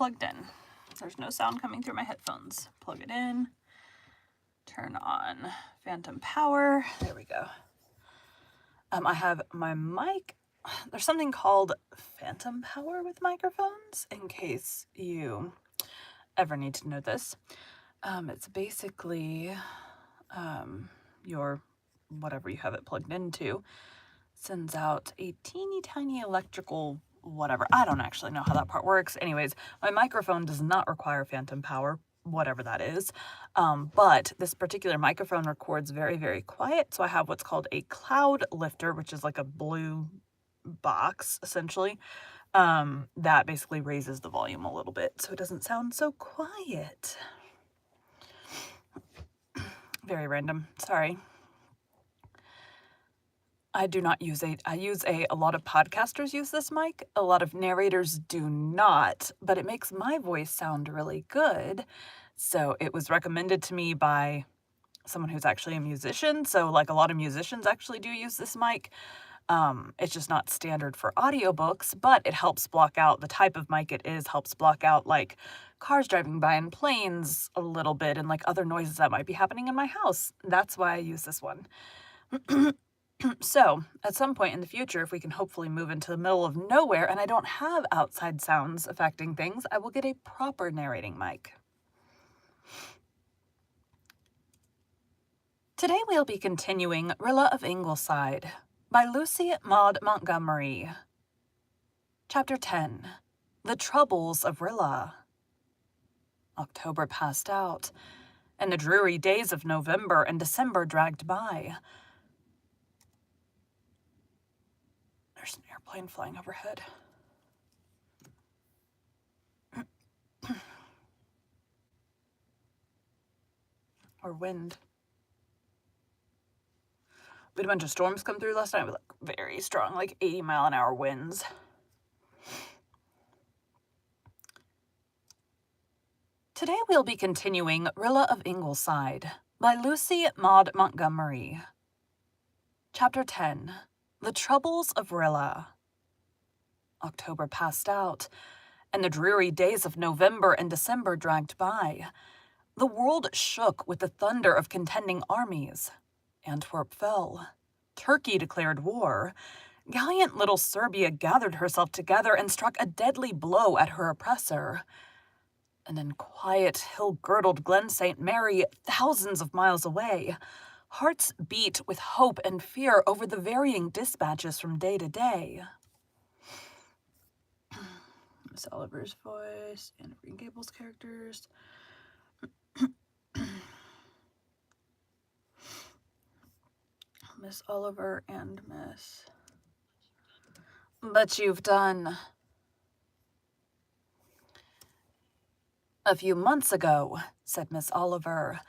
plugged in. There's no sound coming through my headphones. Plug it in. Turn on phantom power. There we go. I have my mic. There's something called phantom power with microphones, in case you ever need to know this. It's basically your whatever you have it plugged into sends out a teeny tiny electrical whatever. I don't actually know how that part works. Anyways, my microphone does not require phantom power, whatever that is. But this particular microphone records very, very quiet. So I have what's called a cloud lifter, which is like a blue box, essentially, that basically raises the volume a little bit so it doesn't sound so quiet. Very random. Sorry. I do not use a lot of podcasters use this mic. A lot of narrators do not, but it makes my voice sound really good. So it was recommended to me by someone who's actually a musician. So like a lot of musicians actually do use this mic. It's just not standard for audiobooks, but it helps block out the type of mic it is, helps block out like cars driving by and planes a little bit and like other noises that might be happening in my house. That's why I use this one. So, at some point in the future, if we can hopefully move into the middle of nowhere and I don't have outside sounds affecting things, I will get a proper narrating mic. Today we'll be continuing Rilla of Ingleside by Lucy Maud Montgomery. Chapter 10. The Troubles of Rilla. October passed out, and the dreary days of November and December dragged by. There's an airplane flying overhead. Or wind. We had a bunch of storms come through last night with like very strong, like 80-mile-an-hour winds. Today we'll be continuing Rilla of Ingleside by Lucy Maud Montgomery. Chapter 10. The Troubles of Rilla. October passed out, and the dreary days of November and December dragged by. The world shook with the thunder of contending armies. Antwerp fell. Turkey declared war. Gallant little Serbia gathered herself together and struck a deadly blow at her oppressor. And in quiet, hill-girdled Glen St. Mary, thousands of miles away, hearts beat with hope and fear over the varying dispatches from day to day. Miss Oliver's voice, Anne of Green Gables characters. Miss Oliver and Miss... But you've done... A few months ago, said Miss Oliver,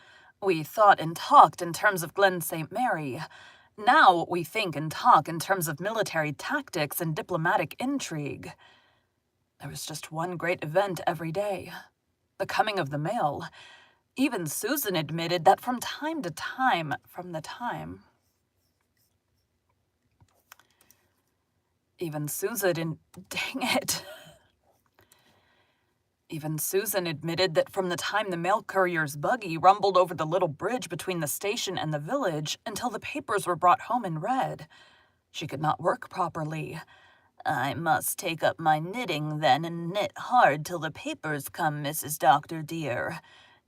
we thought and talked in terms of Glen St. Mary. Now we think and talk in terms of military tactics and diplomatic intrigue. There was just one great event every day, the coming of the mail. Even Susan admitted that from time to time, Even Susan admitted that from the time the mail courier's buggy rumbled over the little bridge between the station and the village until the papers were brought home and read, she could not work properly. I must take up my knitting then and knit hard till the papers come, Mrs. Doctor dear.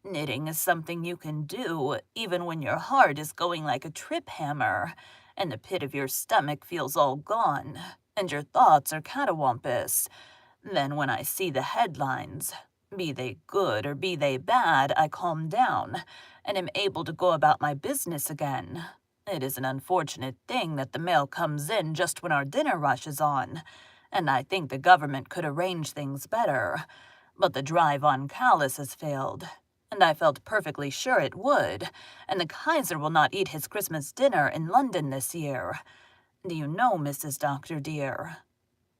Knitting is something you can do, even when your heart is going like a trip hammer, and the pit of your stomach feels all gone, and your thoughts are catawampus. Then when I see the headlines, be they good or be they bad, I calm down, and am able to go about my business again. It is an unfortunate thing that the mail comes in just when our dinner rush is on, and I think the government could arrange things better. But the drive on Calais has failed, and I felt perfectly sure it would, and the Kaiser will not eat his Christmas dinner in London this year. Do you know, Mrs. Doctor dear?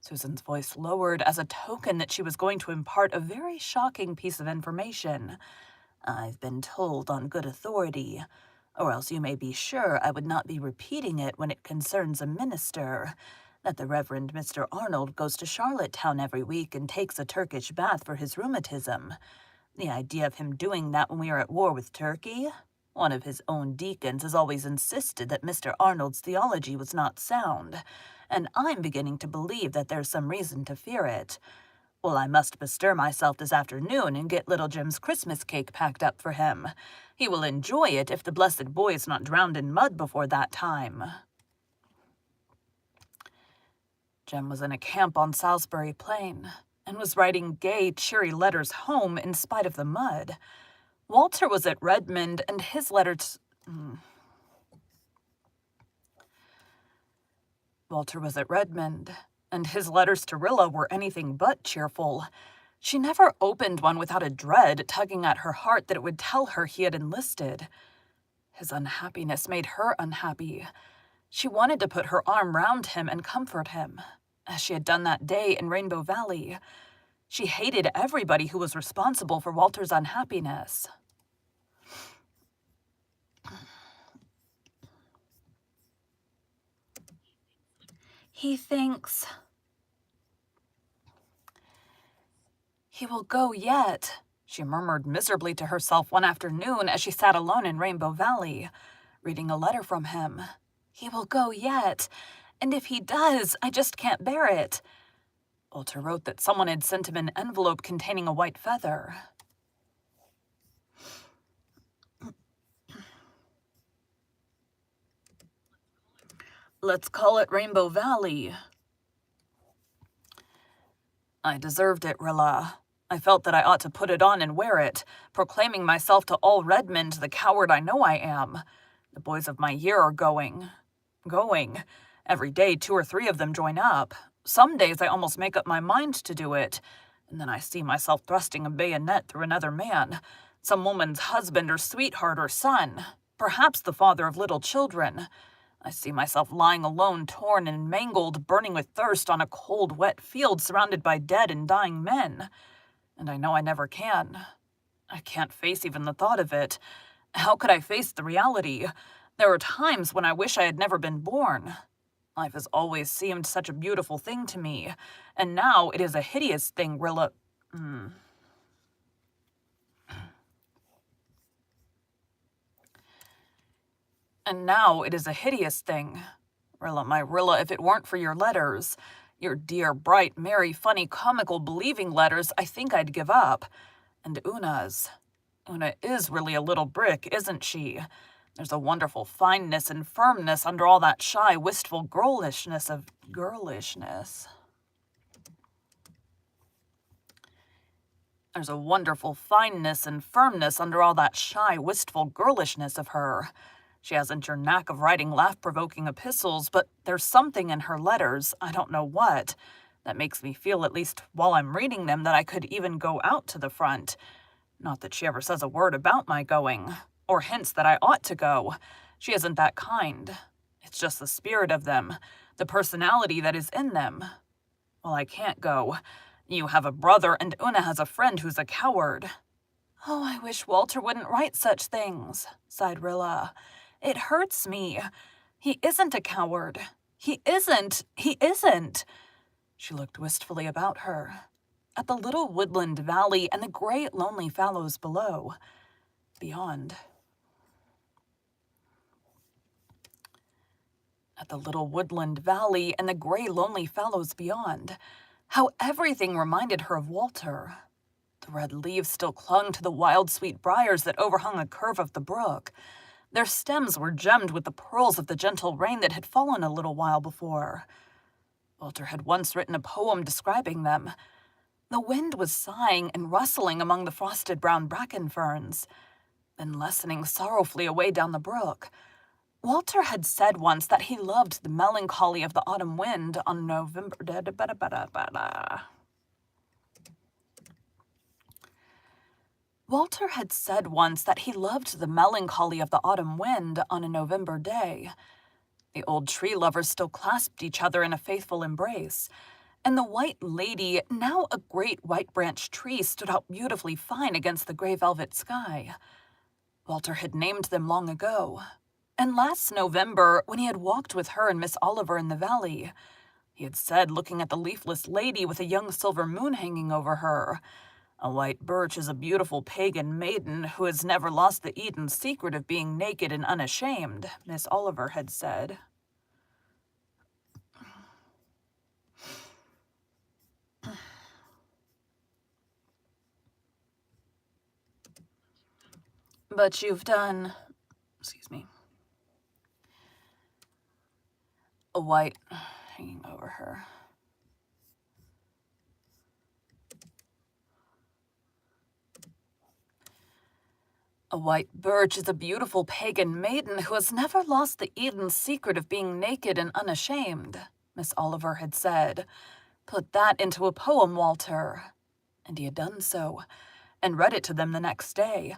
Susan's voice lowered as a token that she was going to impart a very shocking piece of information. I've been told on good authority, or else you may be sure I would not be repeating it when it concerns a minister, that the Reverend Mr. Arnold goes to Charlottetown every week and takes a Turkish bath for his rheumatism. The idea of him doing that when we are at war with Turkey? One of his own deacons has always insisted that Mr. Arnold's theology was not sound, and I'm beginning to believe that there's some reason to fear it. Well, I must bestir myself this afternoon and get little Jim's Christmas cake packed up for him. He will enjoy it if the blessed boy is not drowned in mud before that time. Jim was in a camp on Salisbury Plain and was writing gay, cheery letters home in spite of the mud. Walter was at Redmond, and his letters... Walter was at Redmond, and his letters to Rilla were anything but cheerful. She never opened one without a dread tugging at her heart that it would tell her he had enlisted. His unhappiness made her unhappy. She wanted to put her arm round him and comfort him, as she had done that day in Rainbow Valley. She hated everybody who was responsible for Walter's unhappiness. He thinks he will go yet, she murmured miserably to herself one afternoon as she sat alone in Rainbow Valley, reading a letter from him. He will go yet, and if he does, I just can't bear it. Walter wrote that someone had sent him an envelope containing a white feather. Let's call it Rainbow Valley. I deserved it, Rilla. I felt that I ought to put it on and wear it, proclaiming myself to all Redmond the coward I know I am. The boys of my year are going. Every day 2 or 3 of them join up. Some days I almost make up my mind to do it, and then I see myself thrusting a bayonet through another man, some woman's husband or sweetheart or son, perhaps the father of little children. I see myself lying alone, torn and mangled, burning with thirst on a cold, wet field surrounded by dead and dying men. And I know I never can. I can't face even the thought of it. How could I face the reality? There are times when I wish I had never been born. Life has always seemed such a beautiful thing to me, and now it is a hideous thing, Rilla. And now it is a hideous thing. Rilla, my Rilla, if it weren't for your letters, your dear, bright, merry, funny, comical, believing letters, I think I'd give up. And Una's. Una is really a little brick, isn't she? There's a wonderful fineness and firmness under all that shy, wistful girlishness of girlishness. There's a wonderful fineness and firmness under all that shy, wistful girlishness of her. She hasn't your knack of writing laugh-provoking epistles, but there's something in her letters, I don't know what, that makes me feel, at least while I'm reading them, that I could even go out to the front. Not that she ever says a word about my going, or hints that I ought to go. She isn't that kind. It's just the spirit of them, the personality that is in them. Well, I can't go. You have a brother, and Una has a friend who's a coward. Oh, I wish Walter wouldn't write such things, sighed Rilla. It hurts me. He isn't a coward. He isn't. She looked wistfully about her, at the little woodland valley and the gray, lonely fallows below, beyond. At the little woodland valley and the gray, lonely fallows beyond. How everything reminded her of Walter. The red leaves still clung to the wild, sweet briars that overhung a curve of the brook. Their stems were gemmed with the pearls of the gentle rain that had fallen a little while before. Walter had once written a poem describing them. The wind was sighing and rustling among the frosted brown bracken ferns, then lessening sorrowfully away down the brook. Walter had said once that he loved the melancholy of the autumn wind on November... Walter had said once that he loved the melancholy of the autumn wind on a November day. The old tree lovers still clasped each other in a faithful embrace, and the white lady, now a great white-branched tree, stood out beautifully fine against the gray velvet sky. Walter had named them long ago, and last November, when he had walked with her and Miss Oliver in the valley, he had said, looking at the leafless lady with a young silver moon hanging over her. A white birch is a beautiful pagan maiden who has never lost the Eden secret of being naked and unashamed, Miss Oliver had said. But you've done... A white hanging over her. A white birch is a beautiful pagan maiden who has never lost the Eden secret of being naked and unashamed, Miss Oliver had said. Put that into a poem, Walter. And he had done so, and read it to them the next day.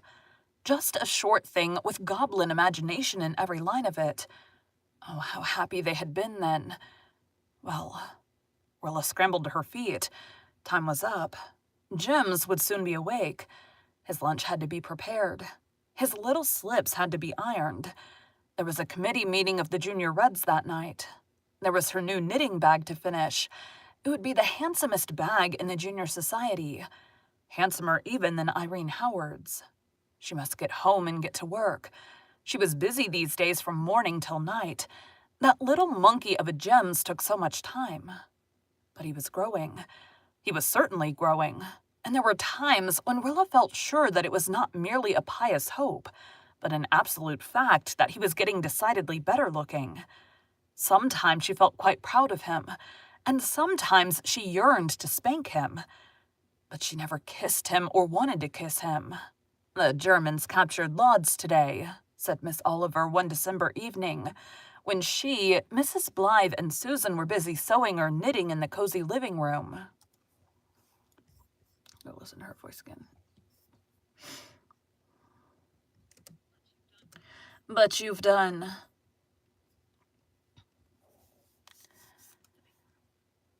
Just a short thing with goblin imagination in every line of it. Oh, how happy they had been then. Well, Rilla scrambled to her feet. Time was up. Jims would soon be awake. His lunch had to be prepared. His little slips had to be ironed. There was a committee meeting of the Junior Reds that night. There was her new knitting bag to finish. It would be the handsomest bag in the junior society. Handsomer even than Irene Howard's. She must get home and get to work. She was busy these days from morning till night. That little monkey of a Jims took so much time. But he was growing. He was certainly growing. And there were times when Rilla felt sure that it was not merely a pious hope, but an absolute fact that he was getting decidedly better looking. Sometimes she felt quite proud of him, and sometimes she yearned to spank him. But she never kissed him or wanted to kiss him. The Germans captured Lodz today, said Miss Oliver one December evening, when she, Mrs. Blythe, and Susan were busy sewing or knitting in the cozy living room. Go listen to her voice again. But you've done...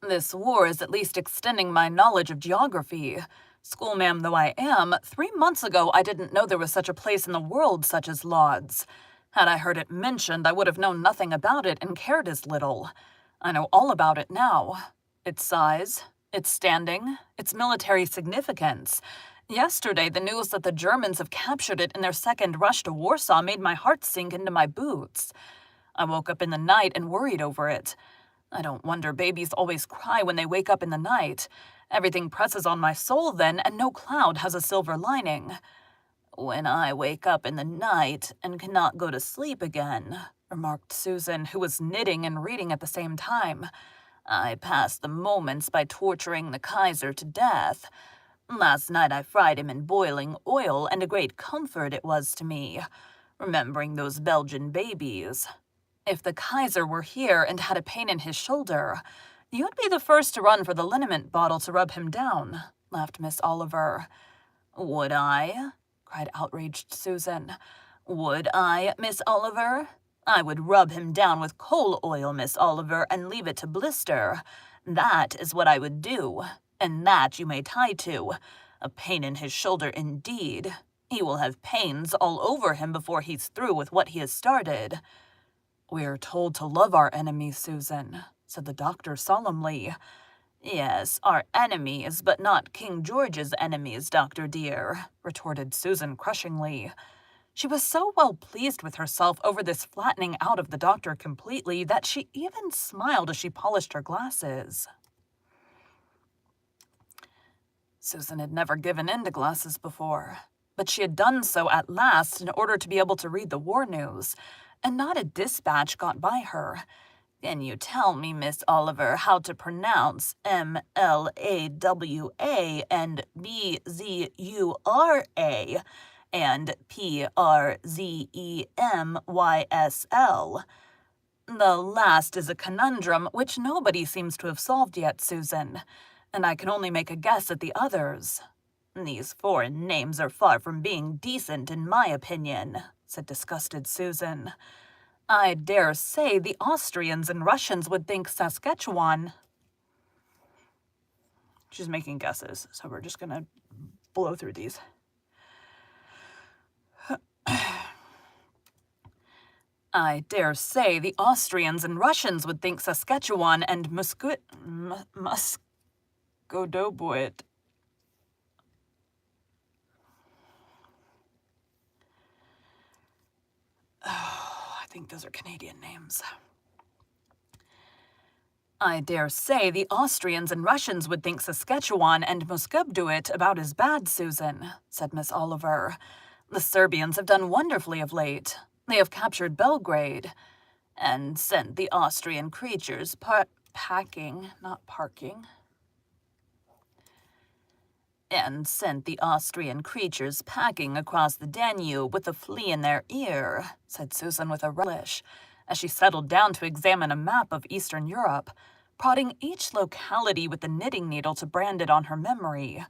This war is at least extending my knowledge of geography. Schoolma'am though I am, 3 months ago I didn't know there was such a place in the world such as Lodz. Had I heard it mentioned, I would have known nothing about it and cared as little. I know all about it now. Its size, its standing, its military significance. Yesterday, the news that the Germans have captured it in their second rush to Warsaw made my heart sink into my boots. I woke up in the night and worried over it. I don't wonder babies always cry when they wake up in the night. Everything presses on my soul then, and no cloud has a silver lining. When I wake up in the night and cannot go to sleep again, remarked Susan, who was knitting and reading at the same time, I pass the moments by torturing the Kaiser to death. Last night I fried him in boiling oil, and a great comfort it was to me, remembering those Belgian babies. If the Kaiser were here and had a pain in his shoulder, you'd be the first to run for the liniment bottle to rub him down, laughed Miss Oliver. Would I? Cried outraged Susan. Would I, Miss Oliver? I would rub him down with coal oil, Miss Oliver, and leave it to blister. That is what I would do, and that you may tie to. A pain in his shoulder indeed. He will have pains all over him before he's through with what he has started. We're told to love our enemies, Susan, said the doctor solemnly. Yes, our enemies, but not King George's enemies, Doctor dear, retorted Susan crushingly. She was so well pleased with herself over this flattening out of the doctor completely that she even smiled as she polished her glasses. Susan had never given in to glasses before, but she had done so at last in order to be able to read the war news, and not a dispatch got by her. Can you tell me, Miss Oliver, how to pronounce M-L-A-W-A and B-Z-U-R-A and P-R-Z-E-M-Y-S-L? The last is a conundrum which nobody seems to have solved yet, Susan, and I can only make a guess at the others. These foreign names are far from being decent, in my opinion, said disgusted Susan. I dare say the Austrians and Russians would think Saskatchewan. She's making guesses, so we're just gonna blow through these. I dare say the Austrians and Russians would think Saskatchewan and Muscodoboit. Oh, I think those are Canadian names. I dare say the Austrians and Russians would think Saskatchewan and Muscovduit about as bad, Susan, said Miss Oliver. The Serbians have done wonderfully of late. They have captured Belgrade and sent the Austrian creatures packing, not parking. And sent the Austrian creatures packing across the Danube with a flea in their ear, said Susan with a relish, as she settled down to examine a map of Eastern Europe, prodding each locality with the knitting needle to brand it on her memory.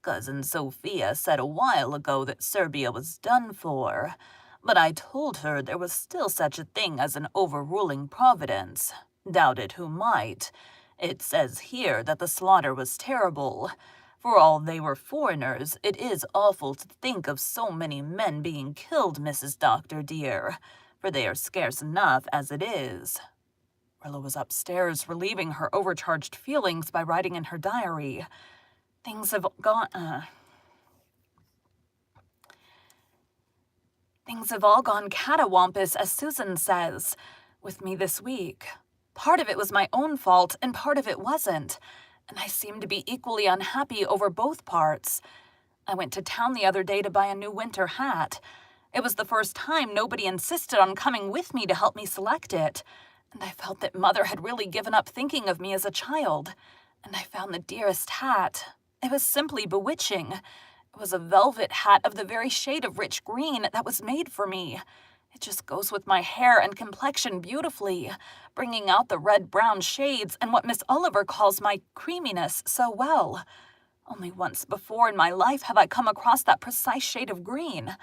Cousin Sophia said a while ago that Serbia was done for, but I told her there was still such a thing as an overruling providence. Doubt it who might. It says here that the slaughter was terrible. For all they were foreigners, it is awful to think of so many men being killed, Mrs. Doctor, dear, for they are scarce enough as it is. Rilla was upstairs, relieving her overcharged feelings by writing in her diary. Things have all gone catawampus, as Susan says, with me this week. Part of it was my own fault, and part of it wasn't, and I seem to be equally unhappy over both parts. I went to town the other day to buy a new winter hat. It was the first time nobody insisted on coming with me to help me select it, and I felt that Mother had really given up thinking of me as a child, and I found the dearest hat. It was simply bewitching. It was a velvet hat of the very shade of rich green that was made for me. It just goes with my hair and complexion beautifully, bringing out the red-brown shades and what Miss Oliver calls my creaminess so well. Only once before in my life have I come across that precise shade of green.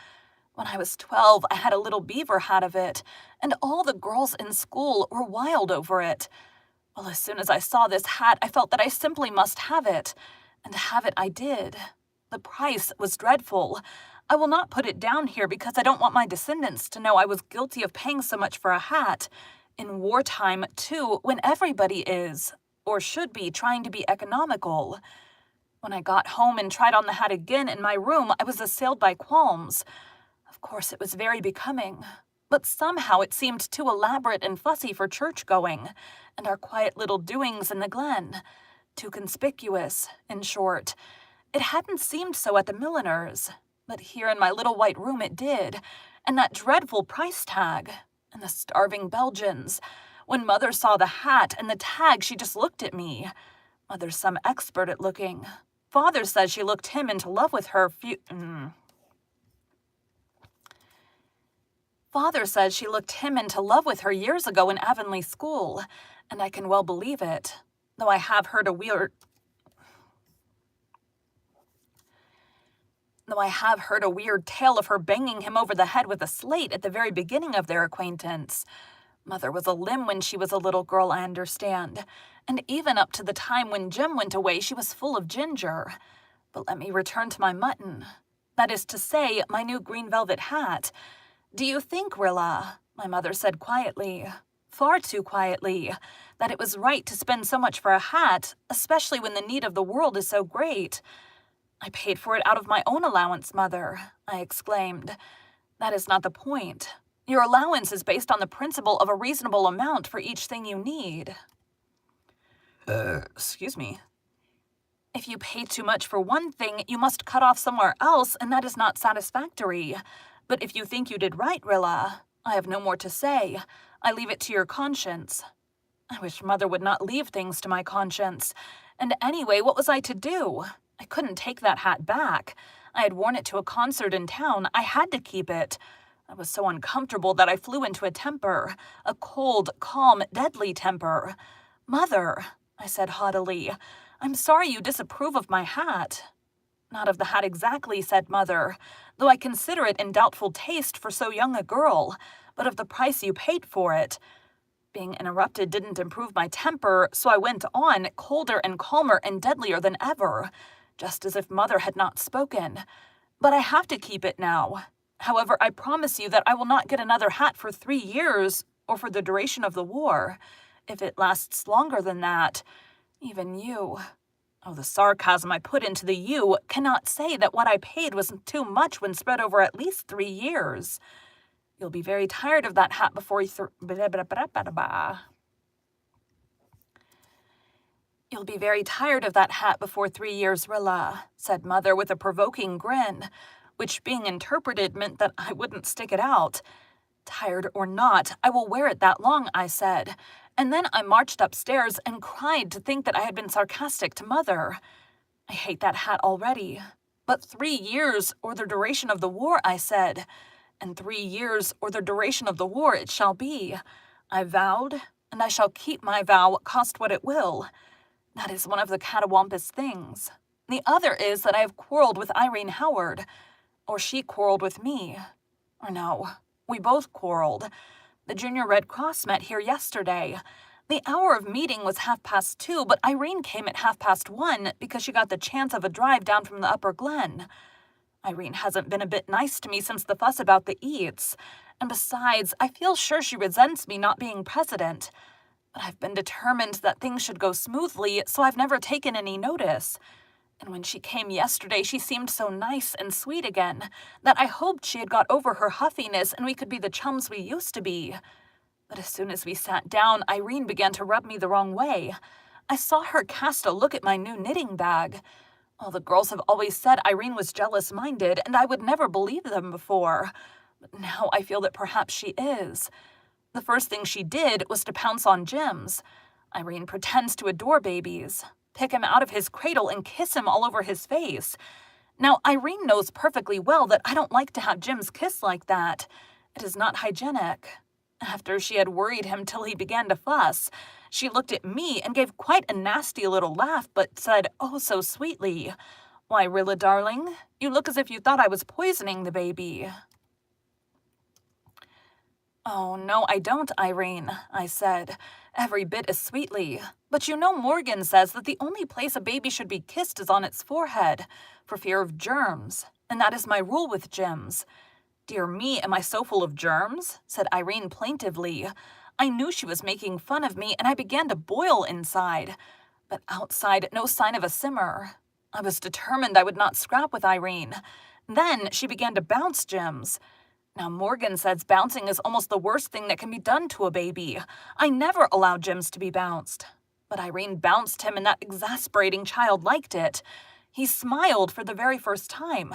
When I was 12, I had a little beaver hat of it, and all the girls in school were wild over it. Well, as soon as I saw this hat, I felt that I simply must have it, and have it I did. The price was dreadful. I will not put it down here because I don't want my descendants to know I was guilty of paying so much for a hat. In wartime, too, when everybody is, or should be, trying to be economical. When I got home and tried on the hat again in my room, I was assailed by qualms. Of course, it was very becoming, but somehow it seemed too elaborate and fussy for church-going, and our quiet little doings in the glen. Too conspicuous, in short. It hadn't seemed so at the milliner's, but here in my little white room it did, and that dreadful price tag, and the starving Belgians. When Mother saw the hat and the tag, she just looked at me. Mother's some expert at looking. Father says she looked him into love with her Father says she looked him into love with her years ago in Avonlea School, and I can well believe it, though I have heard a weird tale of her banging him over the head with a slate at the very beginning of their acquaintance. Mother was a limb when she was a little girl, I understand, and even up to the time when Jim went away, she was full of ginger. But let me return to my mutton. That is to say, my new green velvet hat. Do you think, Rilla, my mother said quietly, far too quietly, that it was right to spend so much for a hat, especially when the need of the world is so great? I paid for it out of my own allowance, Mother, I exclaimed. That is not the point. Your allowance is based on the principle of a reasonable amount for each thing you need. Excuse me. If you pay too much for one thing, you must cut off somewhere else, and that is not satisfactory. But if you think you did right, Rilla, I have no more to say. I leave it to your conscience. I wish Mother would not leave things to my conscience. And anyway, what was I to do? I couldn't take that hat back. I had worn it to a concert in town. I had to keep it. I was so uncomfortable that I flew into a temper. A cold, calm, deadly temper. Mother, I said haughtily, I'm sorry you disapprove of my hat. Not of the hat exactly, said Mother, though I consider it in doubtful taste for so young a girl, but of the price you paid for it. Being interrupted didn't improve my temper, so I went on, colder and calmer and deadlier than ever, just as if Mother had not spoken. But I have to keep it now. However, I promise you that I will not get another hat for 3 years or for the duration of the war. If it lasts longer than that, even you, oh, the sarcasm I put into the you, cannot say that what I paid was too much when spread over at least 3 years. You'll be very tired of that hat before You'll be very tired of that hat before 3 years, Rilla, said Mother with a provoking grin, which being interpreted meant that I wouldn't stick it out. Tired or not, I will wear it that long, I said, and then I marched upstairs and cried to think that I had been sarcastic to Mother. I hate that hat already. But 3 years or the duration of the war, I said, and 3 years or the duration of the war it shall be. I vowed, and I shall keep my vow, cost what it will. That is one of the catawampus things. The other is that I have quarreled with Irene Howard, or she quarreled with me. Or no, we both quarreled. The Junior Red Cross met here yesterday. The hour of meeting was 2:30, but Irene came at 1:30 because she got the chance of a drive down from the Upper Glen. Irene hasn't been a bit nice to me since the fuss about the eats, and besides, I feel sure she resents me not being president. But I've been determined that things should go smoothly, so I've never taken any notice. And when she came yesterday, she seemed so nice and sweet again that I hoped she had got over her huffiness and we could be the chums we used to be. But as soon as we sat down, Irene began to rub me the wrong way. I saw her cast a look at my new knitting bag. All the girls have always said Irene was jealous-minded, and I would never believe them before. But now I feel that perhaps she is. The first thing she did was to pounce on Jims. Irene pretends to adore babies, pick him out of his cradle and kiss him all over his face. Now, Irene knows perfectly well that I don't like to have Jims kiss like that. It is not hygienic. After she had worried him till he began to fuss, she looked at me and gave quite a nasty little laugh, but said, oh so sweetly, "Why, Rilla, darling, you look as if you thought I was poisoning the baby." "Oh, no, I don't, Irene," I said, every bit as sweetly. "But you know Morgan says that the only place a baby should be kissed is on its forehead, for fear of germs, and that is my rule with Jims." "Dear me, am I so full of germs?" said Irene plaintively. I knew she was making fun of me, and I began to boil inside. But outside, no sign of a simmer. I was determined I would not scrap with Irene. Then she began to bounce Jims. Now, Morgan says bouncing is almost the worst thing that can be done to a baby. I never allow Jims to be bounced. But Irene bounced him, and that exasperating child liked it. He smiled for the very first time.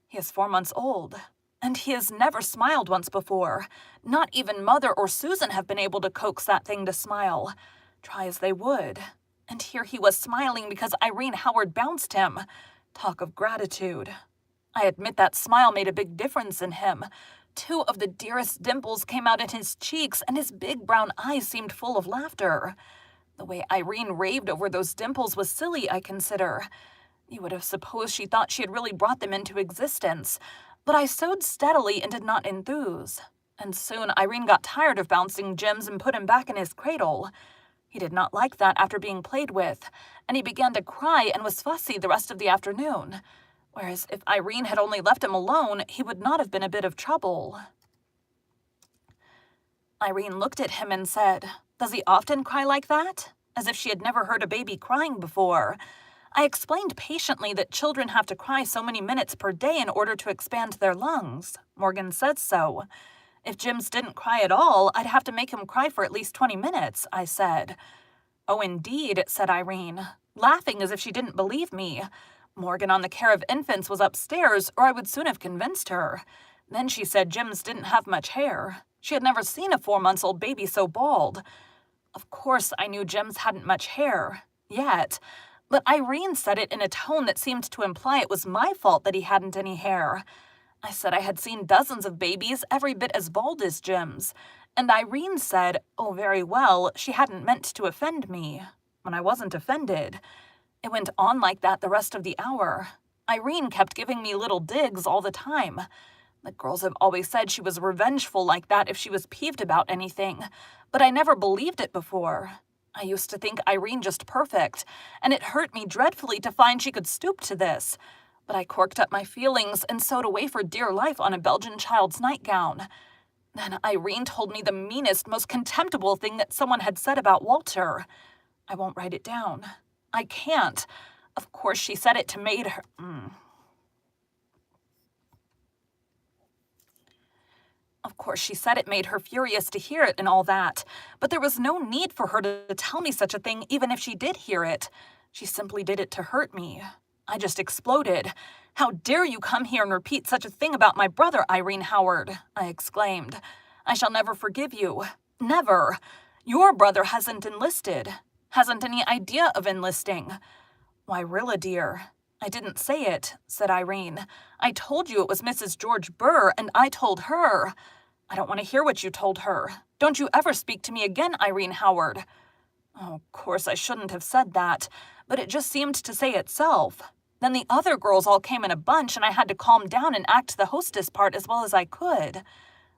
He is 4 months old, and he has never smiled once before. Not even Mother or Susan have been able to coax that thing to smile, try as they would. And here he was smiling because Irene Howard bounced him. Talk of gratitude. I admit that smile made a big difference in him. 2 of the dearest dimples came out in his cheeks, and his big brown eyes seemed full of laughter. The way Irene raved over those dimples was silly, I consider. You would have supposed she thought she had really brought them into existence. But I sewed steadily and did not enthuse. And soon Irene got tired of bouncing Jims and put him back in his cradle. He did not like that after being played with, and he began to cry and was fussy the rest of the afternoon. Whereas if Irene had only left him alone, he would not have been a bit of trouble. Irene looked at him and said, "Does he often cry like that?" As if she had never heard a baby crying before. I explained patiently that children have to cry so many minutes per day in order to expand their lungs. Morgan said so. If Jims didn't cry at all, I'd have to make him cry for at least 20 minutes, I said. "Oh, indeed," said Irene, laughing as if she didn't believe me. Morgan on the care of infants was upstairs, or I would soon have convinced her. Then she said Jims didn't have much hair. She had never seen a 4-month-old baby so bald. Of course, I knew Jims hadn't much hair, yet, but Irene said it in a tone that seemed to imply it was my fault that he hadn't any hair. I said I had seen dozens of babies every bit as bald as Jims, and Irene said, oh, very well, she hadn't meant to offend me, when I wasn't offended. It went on like that the rest of the hour. Irene kept giving me little digs all the time. The girls have always said she was revengeful like that if she was peeved about anything, but I never believed it before. I used to think Irene just perfect, and it hurt me dreadfully to find she could stoop to this. But I corked up my feelings and sewed away for dear life on a Belgian child's nightgown. Then Irene told me the meanest, most contemptible thing that someone had said about Walter. I won't write it down. I can't. Of course, she said it to make her... Of course, she said it made her furious to hear it and all that, but there was no need for her to tell me such a thing even if she did hear it. She simply did it to hurt me. I just exploded. "How dare you come here and repeat such a thing about my brother, Irene Howard?" I exclaimed. "I shall never forgive you. Never. Your brother hasn't enlisted. Hasn't any idea of enlisting." "Why, Rilla, dear." "I didn't say it," said Irene. "I told you it was Mrs. George Burr, and I told her." "I don't want to hear what you told her. Don't you ever speak to me again, Irene Howard." Oh, of course, I shouldn't have said that, but it just seemed to say itself. Then the other girls all came in a bunch, and I had to calm down and act the hostess part as well as I could.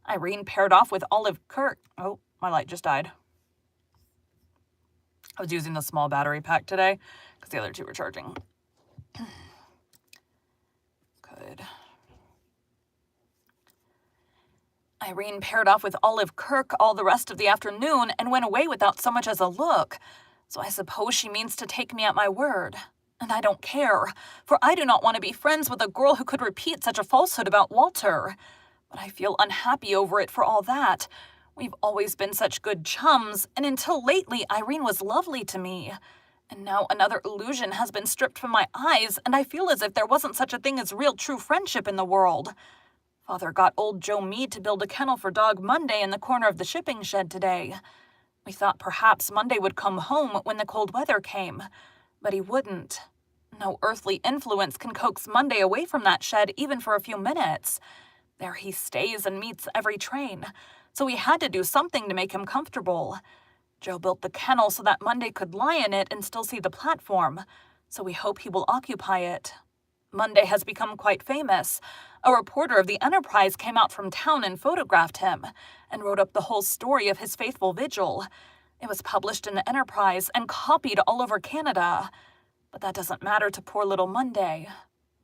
Irene paired off with Olive Kirk. Oh, my light just died. I was using the small battery pack today because the other two were charging. Good. Irene paired off with Olive Kirk all the rest of the afternoon and went away without so much as a look. So I suppose she means to take me at my word. And I don't care, for I do not want to be friends with a girl who could repeat such a falsehood about Walter. But I feel unhappy over it for all that. We've always been such good chums, and until lately Irene was lovely to me. And now another illusion has been stripped from my eyes, and I feel as if there wasn't such a thing as real true friendship in the world. Father got old Joe Mead to build a kennel for Dog Monday in the corner of the shipping shed today. We thought perhaps Monday would come home when the cold weather came, but he wouldn't. No earthly influence can coax Monday away from that shed even for a few minutes. There he stays and meets every train, so we had to do something to make him comfortable. Joe built the kennel so that Monday could lie in it and still see the platform, so we hope he will occupy it. Monday has become quite famous. A reporter of the Enterprise came out from town and photographed him, and wrote up the whole story of his faithful vigil. It was published in the Enterprise and copied all over Canada. But that doesn't matter to poor little Monday.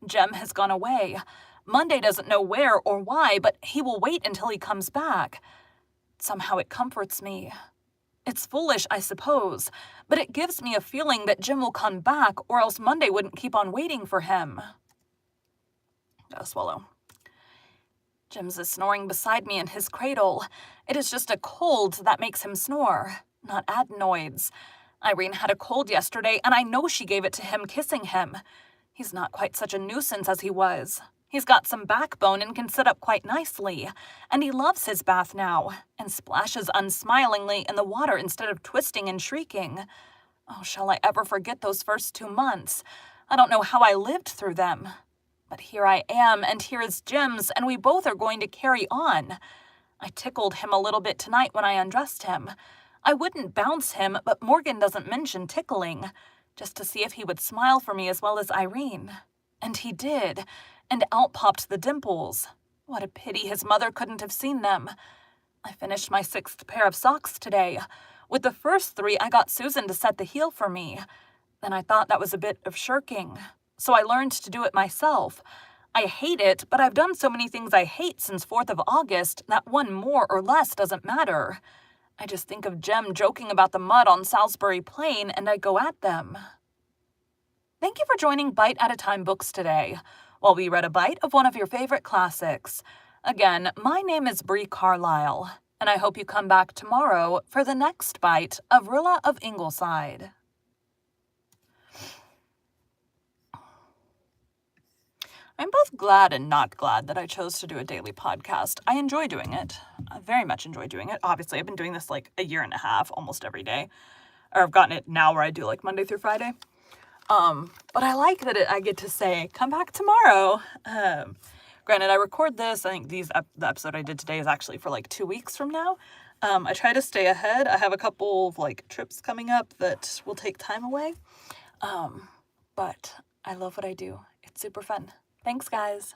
Jem has gone away. Monday doesn't know where or why, but he will wait until he comes back. Somehow it comforts me. It's foolish, I suppose, but it gives me a feeling that Jem will come back, or else Monday wouldn't keep on waiting for him. Gotta swallow. Jem's is snoring beside me in his cradle. It is just a cold that makes him snore, not adenoids. Irene had a cold yesterday, and I know she gave it to him kissing him. He's not quite such a nuisance as he was. He's got some backbone and can sit up quite nicely, and he loves his bath now, and splashes unsmilingly in the water instead of twisting and shrieking. Oh, shall I ever forget those first 2 months? I don't know how I lived through them. But here I am, and here is Jim's, and we both are going to carry on. I tickled him a little bit tonight when I undressed him. I wouldn't bounce him, but Morgan doesn't mention tickling, just to see if he would smile for me as well as Irene. And he did, and out popped the dimples. What a pity his mother couldn't have seen them. I finished my 6th pair of socks today. With the first 3, I got Susan to set the heel for me. Then I thought that was a bit of shirking, so I learned to do it myself. I hate it, but I've done so many things I hate since 4th of August that one more or less doesn't matter. I just think of Jem joking about the mud on Salisbury Plain, and I go at them. Thank you for joining Bite at a Time Books today, while we read a bite of one of your favorite classics. Again, my name is Bree Carlile, and I hope you come back tomorrow for the next bite of Rilla of Ingleside. I'm both glad and not glad that I chose to do a daily podcast. I enjoy doing it. I very much enjoy doing it. Obviously, I've been doing this like a year and a half, almost every day. Or I've gotten it now where I do like Monday through Friday. But I like that I get to say, come back tomorrow. Granted, I record this. I think the episode I did today is actually for like 2 weeks from now. I try to stay ahead. I have a couple of like trips coming up that will take time away. But I love what I do. It's super fun. Thanks, guys.